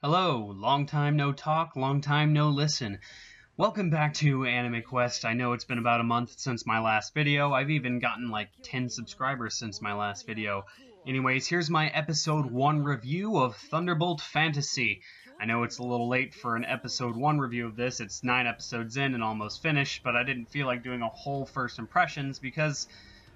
Hello, long time no talk, long time no listen. Welcome back to AnimeQuest. I know it's been about a month since my last video. I've even gotten like 10 subscribers since my last video. Anyways, here's my episode 1 review of Thunderbolt Fantasy. I know it's a little late for an episode 1 review of this. It's 9 episodes in and almost finished, but I didn't feel like doing a whole first impressions because,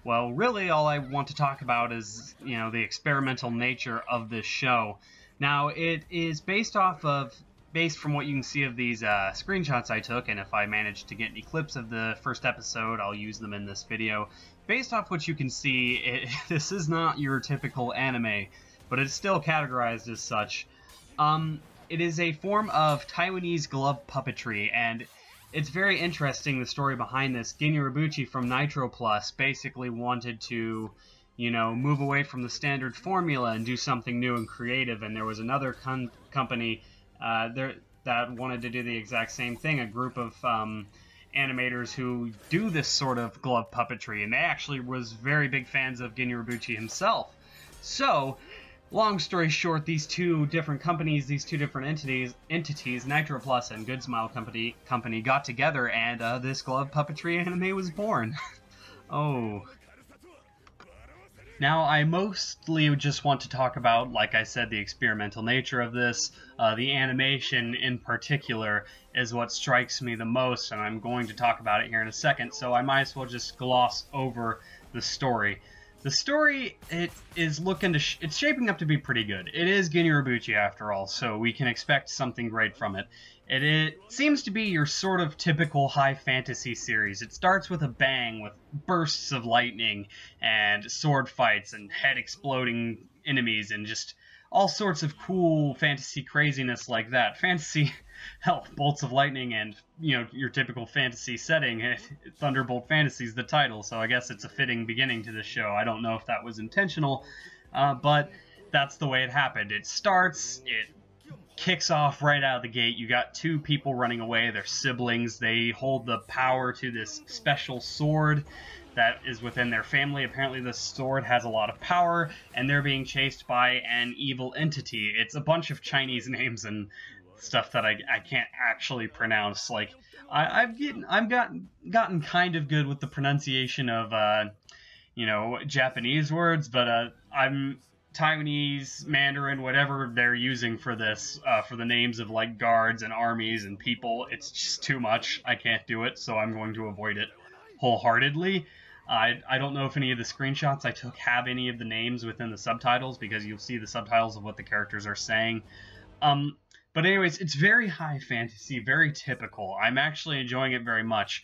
well, really all I want to talk about is, the experimental nature of this show. Now, it is based from what you can see of these screenshots I took, and if I manage to get any clips of the first episode, I'll use them in this video. Based off what you can see, this is not your typical anime, but it's still categorized as such. It is a form of Taiwanese glove puppetry, and it's very interesting, the story behind this. Urobuchi from Nitro Plus basically wanted to move away from the standard formula and do something new and creative, and there was another company that wanted to do the exact same thing, a group of animators who do this sort of glove puppetry, and they actually was very big fans of Urobuchi himself. So, long story short, these two different companies, these two different entities, Nitro Plus and Good Smile Company got together, and this glove puppetry anime was born. Oh. Now, I mostly just want to talk about, like I said, the experimental nature of this. The animation, in particular, is what strikes me the most, and I'm going to talk about it here in a second, so I might as well just gloss over the story. The story, it's shaping up to be pretty good. It is Urobuchi, after all, so we can expect something great from it. It seems to be your sort of typical high fantasy series. It starts with a bang, with bursts of lightning, and sword fights, and head-exploding enemies, and just all sorts of cool fantasy craziness like that. Fantasy, hell, bolts of lightning and, your typical fantasy setting. Thunderbolt Fantasy is the title, so I guess it's a fitting beginning to the show. I don't know if that was intentional, but that's the way it happened. It starts, it kicks off right out of the gate. You got two people running away. They're siblings. They hold the power to this special sword that is within their family. Apparently this sword has a lot of power, and they're being chased by an evil entity. It's a bunch of Chinese names and stuff that I can't actually pronounce. Like, I've gotten kind of good with the pronunciation of Japanese words, but I'm Taiwanese, Mandarin, whatever they're using for this, for the names of, like, guards and armies and people, it's just too much. I can't do it, so I'm going to avoid it wholeheartedly. I don't know if any of the screenshots I took have any of the names within the subtitles, because you'll see the subtitles of what the characters are saying. But anyways, it's very high fantasy, very typical. I'm actually enjoying it very much.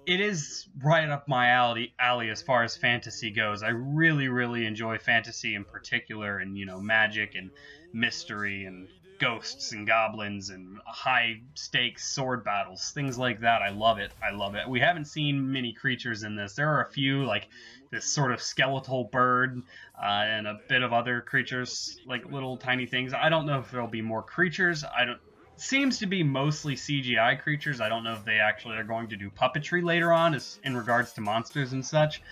It is right up my alley as far as fantasy goes. I really, really enjoy fantasy in particular, and, magic and mystery and ghosts and goblins and high-stakes sword battles, things like that. I love it. I love it. We haven't seen many creatures in this. There are a few, like this sort of skeletal bird and a bit of other creatures, like little tiny things. I don't know if there'll be more creatures. Seems to be mostly CGI creatures. I don't know if they actually are going to do puppetry later on in regards to monsters and such.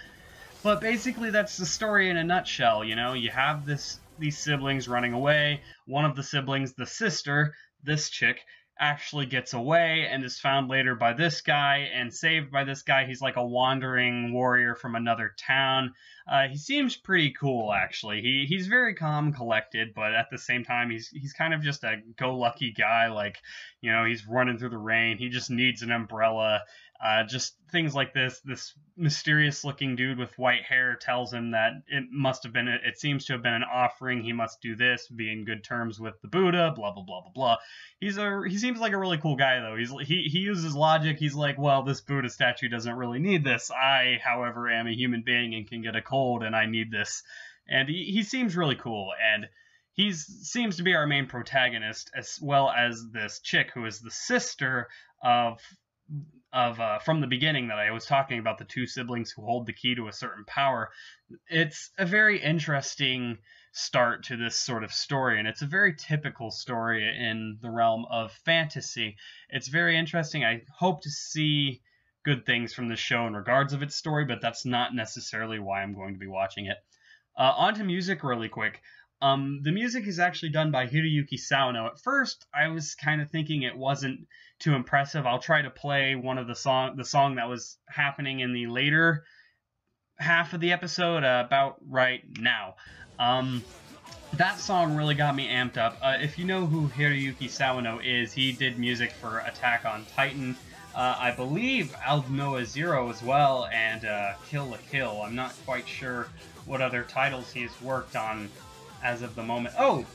But basically that's the story in a nutshell, You have these siblings running away. One of the siblings, the sister, this chick, actually gets away and is found later by this guy and saved by this guy. He's like a wandering warrior from another town. He seems pretty cool, actually. He's very calm, collected, but at the same time, he's kind of just a go-lucky guy. Like, he's running through the rain. He just needs an umbrella. Just things like this. This mysterious-looking dude with white hair tells him that it seems to have been an offering. He must do this, be in good terms with the Buddha, blah, blah, blah, blah, blah. He seems like a really cool guy, though. He uses logic. He's like, well, this Buddha statue doesn't really need this. I, however, am a human being and can get a cold, and I need this. And he seems really cool, and he seems to be our main protagonist, as well as this chick who is the sister of from the beginning that I was talking about, the two siblings who hold the key to a certain power. It's a very interesting start to this sort of story, and it's a very typical story in the realm of fantasy. It's very interesting. I hope to see good things from this show in regards of its story, but that's not necessarily why I'm going to be watching it. On to music really quick. The music is actually done by Hiroyuki Sawano. At first, I was kind of thinking it wasn't too impressive. I'll try to play one of the song that was happening in the later half of the episode about right now. That song really got me amped up. If you know who Hiroyuki Sawano is, he did music for Attack on Titan, I believe Aldnoah Zero as well, and Kill la Kill. I'm not quite sure what other titles he's worked on as of the moment. Oh,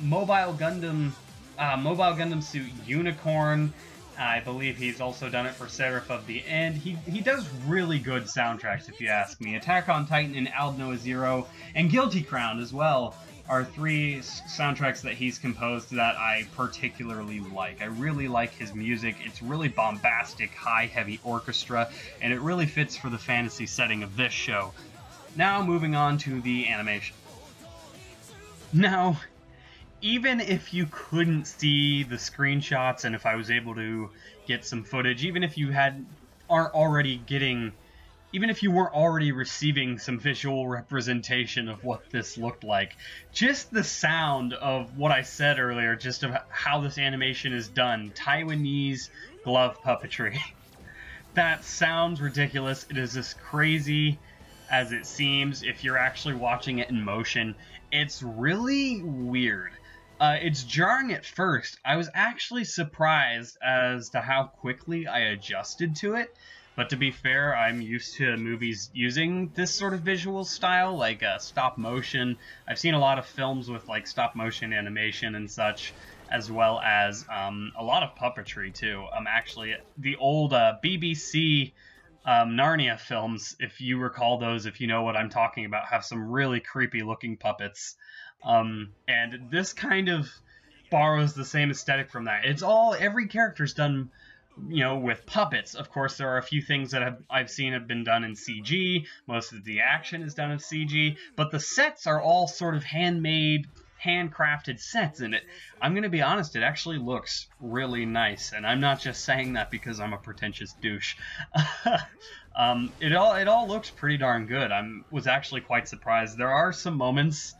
Mobile Gundam Suit Unicorn. I believe he's also done it for Seraph of the End. He does really good soundtracks, if you ask me. Attack on Titan and Aldnoah Zero, and Guilty Crown as well, are 3 soundtracks that he's composed that I particularly like. I really like his music. It's really bombastic, high, heavy orchestra, and it really fits for the fantasy setting of this show. Now, moving on to the animation. Now, even if you couldn't see the screenshots, and if I was able to get some footage, even if you weren't already receiving some visual representation of what this looked like, just the sound of what I said earlier, just of how this animation is done, Taiwanese glove puppetry. That sounds ridiculous. It is as crazy as it seems if you're actually watching it in motion. It's really weird. It's jarring at first. I was actually surprised as to how quickly I adjusted to it. But to be fair, I'm used to movies using this sort of visual style, like stop motion. I've seen a lot of films with like stop motion animation and such, as well as a lot of puppetry too. Actually, the old BBC Narnia films, if you recall those, if you know what I'm talking about, have some really creepy looking puppets. And this kind of borrows the same aesthetic from that. Every character's done, you know, with puppets. Of course, there are a few things that I've seen have been done in CG. Most of the action is done in CG, but the sets are all sort of handmade, handcrafted sets in it. I'm going to be honest, it actually looks really nice, and I'm not just saying that because I'm a pretentious douche. It all looks pretty darn good. Was actually quite surprised. There are some moments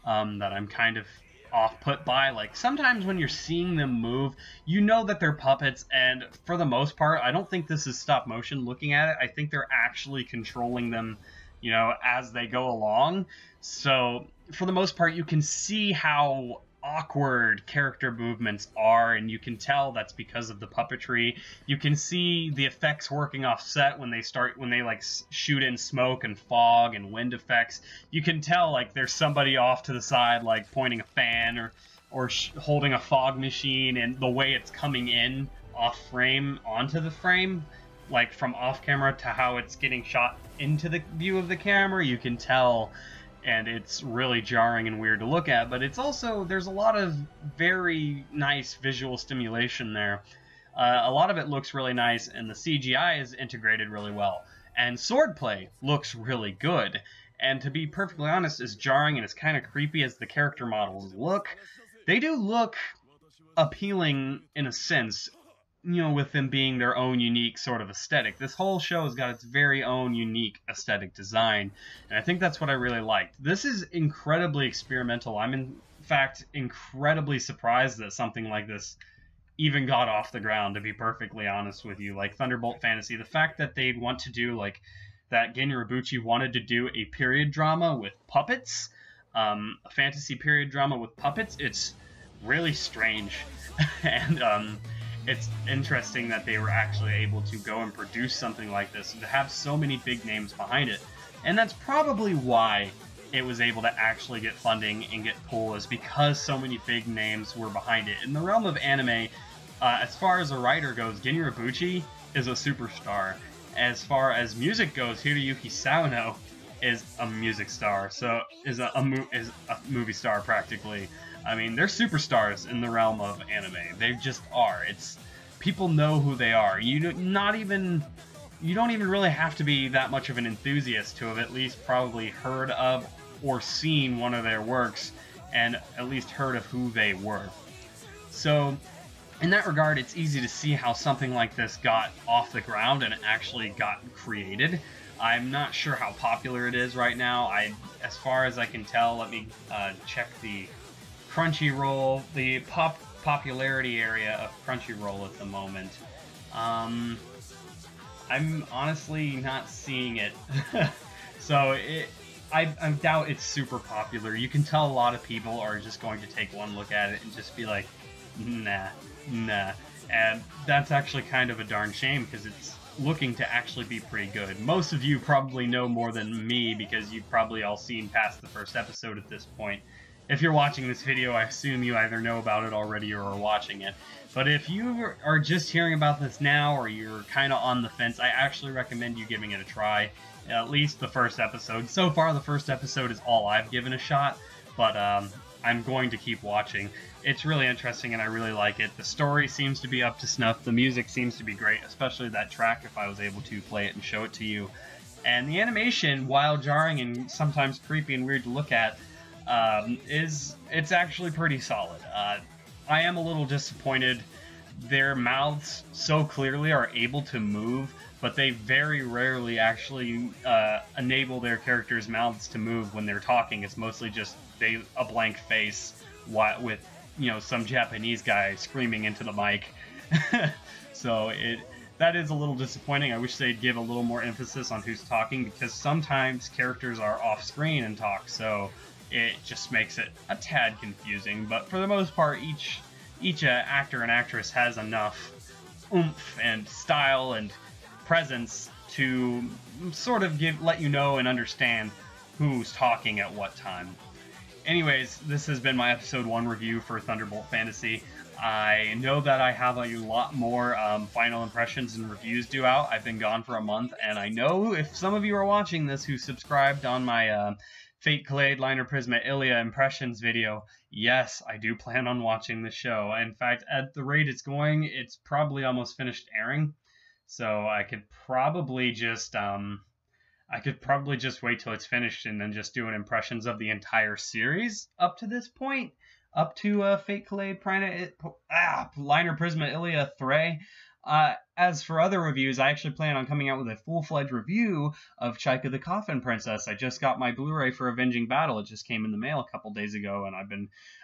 that I'm kind of off-put by. Like, sometimes when you're seeing them move, you know that they're puppets, and for the most part, I don't think this is stop motion looking at it. I think they're actually controlling them, you know, as they go along. So, for the most part, you can see how awkward character movements are, and you can tell that's because of the puppetry. You can see the effects working offset when they like shoot in smoke and fog and wind effects. You can tell like there's somebody off to the side like pointing a fan or holding a fog machine, and the way it's coming in off frame onto the frame, like from off camera to how it's getting shot into the view of the camera, you can tell. And it's really jarring and weird to look at, but it's also, there's a lot of very nice visual stimulation there. A lot of it looks really nice, and the CGI is integrated really well. And swordplay looks really good. And to be perfectly honest, as jarring and as kind of creepy as the character models look, they do look appealing in a sense, you know, with them being their own unique sort of aesthetic. This whole show has got its very own unique aesthetic design, and I think that's what I really liked. This is incredibly experimental. I'm in fact incredibly surprised that something like this even got off the ground, to be perfectly honest with you. Like Thunderbolt Fantasy, the fact that they'd want to do, like, that Urobuchi wanted to do a period drama with puppets, a fantasy period drama with puppets, it's really strange. And it's interesting that they were actually able to go and produce something like this and to have so many big names behind it. And that's probably why it was able to actually get funding and get pull, is because so many big names were behind it. In the realm of anime, as far as a writer goes, Urobuchi is a superstar. As far as music goes, Hiroyuki Sawano is a music star, so is a movie star practically. I mean, they're superstars in the realm of anime. They just are. People know who they are. You don't even really have to be that much of an enthusiast to have at least probably heard of or seen one of their works, and at least heard of who they were. So, in that regard, it's easy to see how something like this got off the ground and actually got created. I'm not sure how popular it is right now. As far as I can tell, let me check the Crunchyroll, the popularity area of Crunchyroll at the moment. I'm honestly not seeing it. So I doubt it's super popular. You can tell a lot of people are just going to take one look at it and just be like, nah. And that's actually kind of a darn shame, because it's looking to actually be pretty good. Most of you probably know more than me, because you've probably all seen past the first episode at this point. If you're watching this video, I assume you either know about it already or are watching it. But if you are just hearing about this now, or you're kind of on the fence, I actually recommend you giving it a try. At least the first episode. So far, the first episode is all I've given a shot, but I'm going to keep watching. It's really interesting, and I really like it. The story seems to be up to snuff. The music seems to be great, especially that track, if I was able to play it and show it to you. And the animation, while jarring and sometimes creepy and weird to look at, it's actually pretty solid. I am a little disappointed. Their mouths so clearly are able to move, but they very rarely actually enable their characters' mouths to move when they're talking. It's mostly just a blank face with, you know, some Japanese guy screaming into the mic. So that is a little disappointing. I wish they'd give a little more emphasis on who's talking, because sometimes characters are off screen and talk, so it just makes it a tad confusing. But for the most part, each actor and actress has enough oomph and style and presence to sort of let you know and understand who's talking at what time. Anyways, this has been my episode 1 review for Thunderbolt Fantasy. I know that I have a lot more final impressions and reviews due out. I've been gone for a month, and I know if some of you are watching this who subscribed on my Fate Clade Liner Prisma Ilia impressions video, yes, I do plan on watching the show. In fact, at the rate it's going, it's probably almost finished airing. So I could probably just wait till it's finished and then just do an impressions of the entire series up to this point, up to Fate Clade Liner Prisma Ilia 3. As for other reviews, I actually plan on coming out with a full-fledged review of Chaika the Coffin Princess. I just got my Blu-ray for Avenging Battle. It just came in the mail a couple days ago, and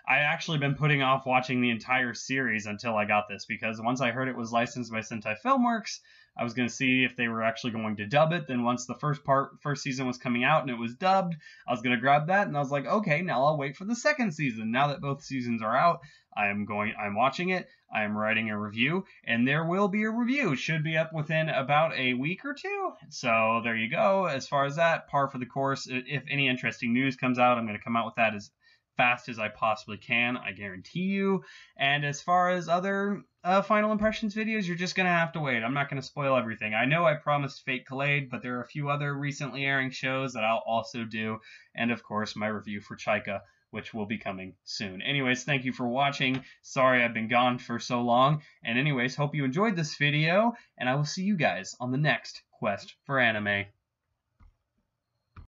I actually been putting off watching the entire series until I got this, because once I heard it was licensed by Sentai Filmworks, I was going to see if they were actually going to dub it. Then once the first season was coming out and it was dubbed, I was going to grab that, and I was like, okay, now I'll wait for the second season. Now that both seasons are out, I'm watching it, I'm writing a review, and there will be a review. It should be up within about a week or two. So there you go. As far as that, par for the course. If any interesting news comes out, I'm going to come out with that as fast as I possibly can, I guarantee you. And as far as other final impressions videos, you're just going to have to wait. I'm not going to spoil everything. I know I promised Fate Clade, but there are a few other recently airing shows that I'll also do. And of course, my review for Chaika, which will be coming soon. Anyways, thank you for watching. Sorry I've been gone for so long. And anyways, hope you enjoyed this video, and I will see you guys on the next Quest for Anime.